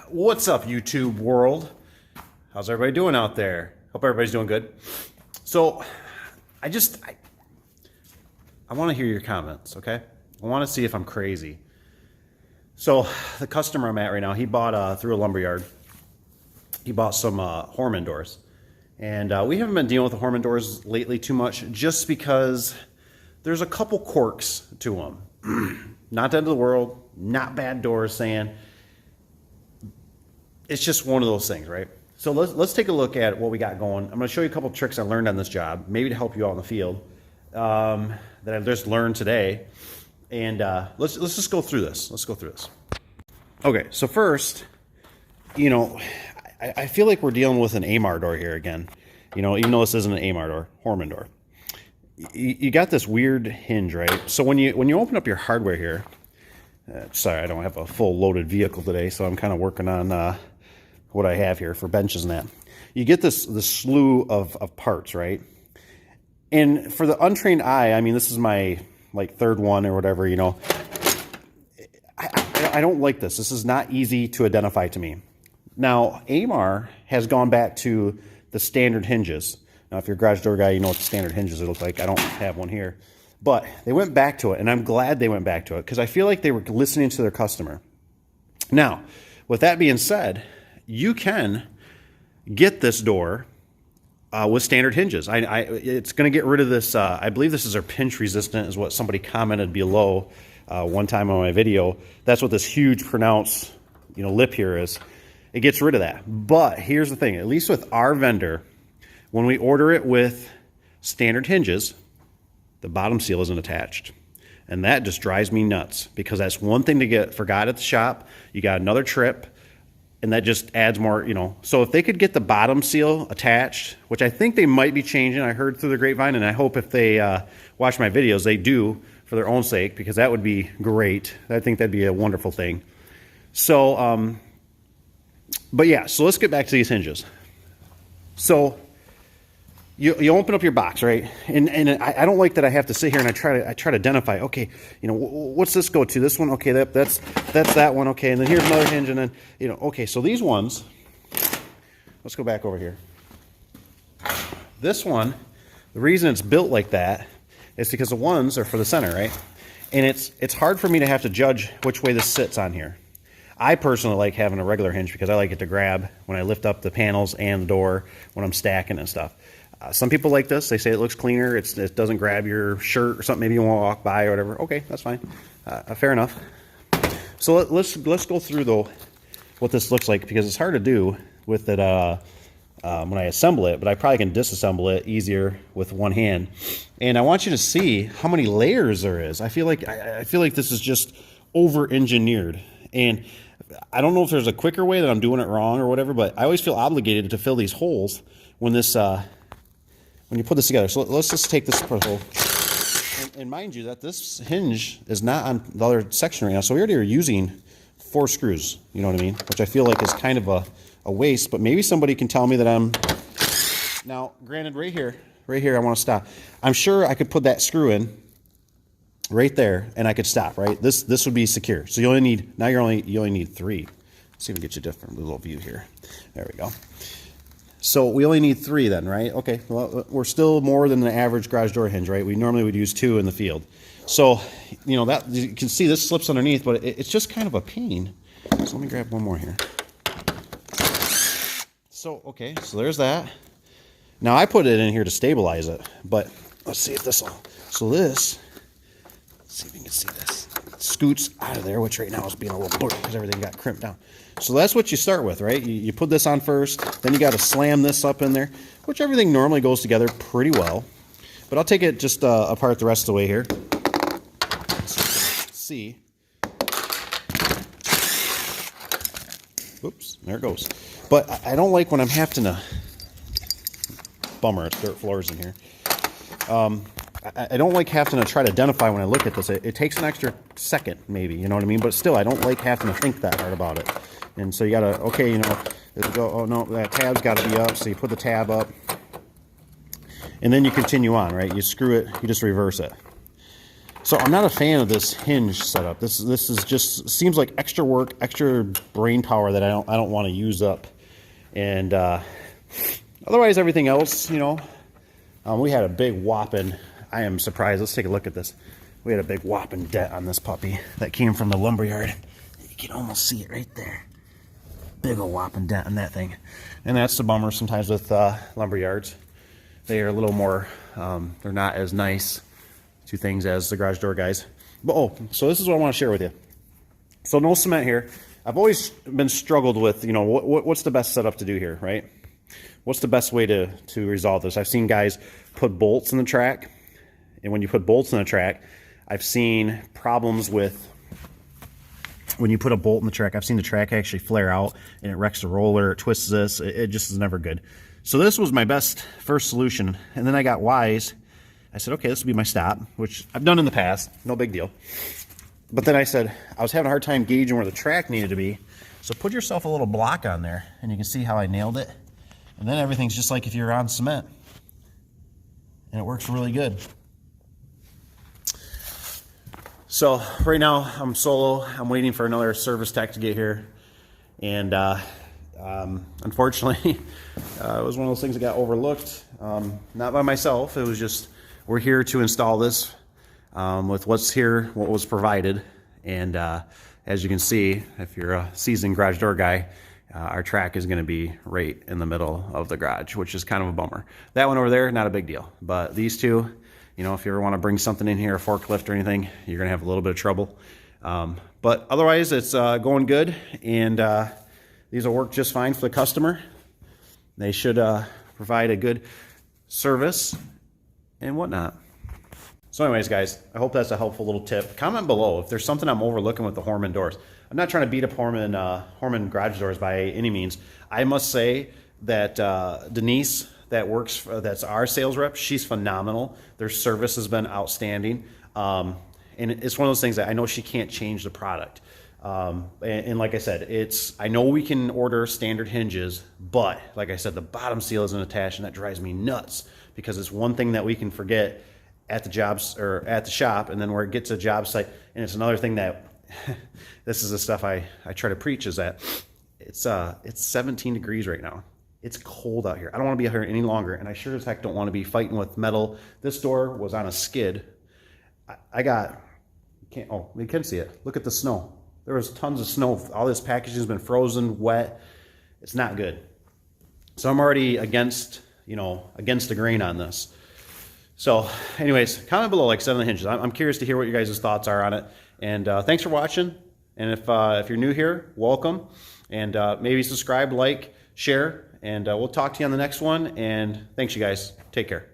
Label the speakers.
Speaker 1: What's up, YouTube world? How's everybody doing out there? Hope everybody's doing good. So, I want to hear your comments, okay? I want to see if I'm crazy. So, the customer I'm at right now, he bought through a lumberyard. He bought some Hormann doors, and we haven't been dealing with the Hormann doors lately too much, just because there's a couple quirks to them. Not the end of the world, not bad doors, saying. It's just one of those things, right? So let's take a look at what we got going. I'm going to show you a couple tricks I learned on this job, maybe to help you out in the field, that I've just learned today. And let's just go through this. Let's go through this. Okay, so first, you know, I feel like we're dealing with an AMAR door here again. You know, even though this isn't an AMAR door, Hormann door. You got this weird hinge, right? So when you open up your hardware here, sorry, I don't have a full loaded vehicle today, so I'm kind of working on what I have here for benches and that. You get this slew of parts, right? And for the untrained eye, I mean, this is my third one or whatever, you know. I don't like this. This is not easy to identify to me. Now, AMAR has gone back to the standard hinges. Now, if you're a garage door guy, you know what the standard hinges look like. I don't have one here. But they went back to it, and I'm glad they went back to it, because I feel like they were listening to their customer. Now, with that being said, you can get this door with standard hinges. It's going to get rid of this. I believe this is our pinch resistant, is what somebody commented below one time on my video. That's what this huge pronounced, lip here is. It gets rid of that. But here's the thing. At least with our vendor, when we order it with standard hinges, the bottom seal isn't attached. And that just drives me nuts, because that's one thing to get forgot at the shop. You got another trip, and that just adds more, So if they could get the bottom seal attached, which I think they might be changing, I heard through the grapevine, and I hope if they watch my videos, they do for their own sake, because that would be great. I think that'd be a wonderful thing. So, but yeah, so let's get back to these hinges. So you open up your box, right? And I don't like that I have to sit here and I try to identify, okay, what's this go to? This one, okay, that's that one, okay, and then here's another hinge, and then, okay, so these ones, let's go back over here. This one, the reason it's built like that is because the ones are for the center, right? And it's hard for me to have to judge which way this sits on here. I personally like having a regular hinge, because I like it to grab when I lift up the panels and the door when I'm stacking and stuff. Some people like this. They say it looks cleaner. It doesn't grab your shirt or something. Maybe you want to walk by or whatever. Okay, that's fine. Fair enough. So let's go through, though, what this looks like, because it's hard to do with it when I assemble it, but I probably can disassemble it easier with one hand. And I want you to see how many layers there is. I feel like this is just over-engineered. And I don't know if there's a quicker way that I'm doing it wrong or whatever, but I always feel obligated to fill these holes when when you put this together. So let's just take this hole. And mind you that this hinge is not on the other section right now. So we already are using 4 screws, you know what I mean? Which I feel like is kind of a waste, but maybe somebody can tell me that I'm... Now, granted, right here, I want to stop. I'm sure I could put that screw in right there, and I could stop, right? This would be secure. So you only need 3. Let's see if we can get you a different little view here. There we go. So we only need 3 then, right? Okay, well, we're still more than the average garage door hinge, right? We normally would use 2 in the field. So, that you can see this slips underneath, but it's just kind of a pain. So let me grab one more here. So, okay, so there's that. Now I put it in here to stabilize it, but let's see if this will. So this, let's see if you can see this. It scoots out of there, which right now is being a little blurry because everything got crimped down. So that's what you start with, right? You put this on first, then you got to slam this up in there, which everything normally goes together pretty well. But I'll take it just apart the rest of the way here. So you can see. Oops, there it goes. But I don't like when I'm having to... Bummer, it's dirt floors in here. I don't like having to try to identify when I look at this. It takes an extra second, maybe, you know what I mean? But still, I don't like having to think that hard about it. And so you gotta, okay, go, oh no, that tab's gotta be up, so you put the tab up. And then you continue on, right? You screw it, you just reverse it. So I'm not a fan of this hinge setup. This is just seems like extra work, extra brain power that I don't want to use up. And otherwise, everything else, you know, we had a big whopping. I am surprised. Let's take a look at this. We had a big whopping dent on this puppy that came from the lumberyard. You can almost see it right there. Big old whopping dent on that thing. And that's the bummer sometimes with lumberyards. They are a little more, they're not as nice to things as the garage door guys. But so this is what I want to share with you. So no cement here. I've always been struggled with, you know, what's the best setup to do here, right? What's the best way to resolve this? I've seen guys put bolts in the track, and when you put bolts in the track, I've seen problems with when you put a bolt in the track. I've seen the track actually flare out, and it wrecks the roller, it twists this. It just is never good. So this was my best first solution, and then I got wise. I said, okay, this will be my stop, which I've done in the past, no big deal. But then I said, I was having a hard time gauging where the track needed to be. So put yourself a little block on there, and you can see how I nailed it. And then everything's just like if you're on cement. And it works really good. So right now I'm solo. I'm waiting for another service tech to get here. And unfortunately, it was one of those things that got overlooked. Not by myself. It was just, we're here to install this with what's here, what was provided. And as you can see, if you're a seasoned garage door guy, our track is going to be right in the middle of the garage, which is kind of a bummer. That one over there, not a big deal. But these two, you know, if you ever want to bring something in here, a forklift or anything, you're going to have a little bit of trouble. But otherwise, it's going good. And these will work just fine for the customer. They should provide a good service and whatnot. So anyways, guys, I hope that's a helpful little tip. Comment below if there's something I'm overlooking with the Hormann doors. I'm not trying to beat up Hormann Garage Doors by any means. I must say that Denise, that's our sales rep, she's phenomenal. Their service has been outstanding. And it's one of those things that I know she can't change the product. And like I said, I know we can order standard hinges, but like I said, the bottom seal isn't attached, and that drives me nuts because it's one thing that we can forget at the jobs or at the shop, and then where it gets a job site, and it's another thing that this is the stuff I try to preach, is that it's 17 degrees right now. It's cold out here. I don't want to be out here any longer, and I sure as heck don't want to be fighting with metal. This door was on a skid. You can see it. Look at the snow. There was tons of snow. All this packaging has been frozen, wet. It's not good. So I'm already against the grain on this. So anyways, comment below, like I said, on the hinges. I'm curious to hear what your guys' thoughts are on it. And thanks for watching. And if you're new here, welcome. And maybe subscribe, like, share. And we'll talk to you on the next one. And thanks, you guys. Take care.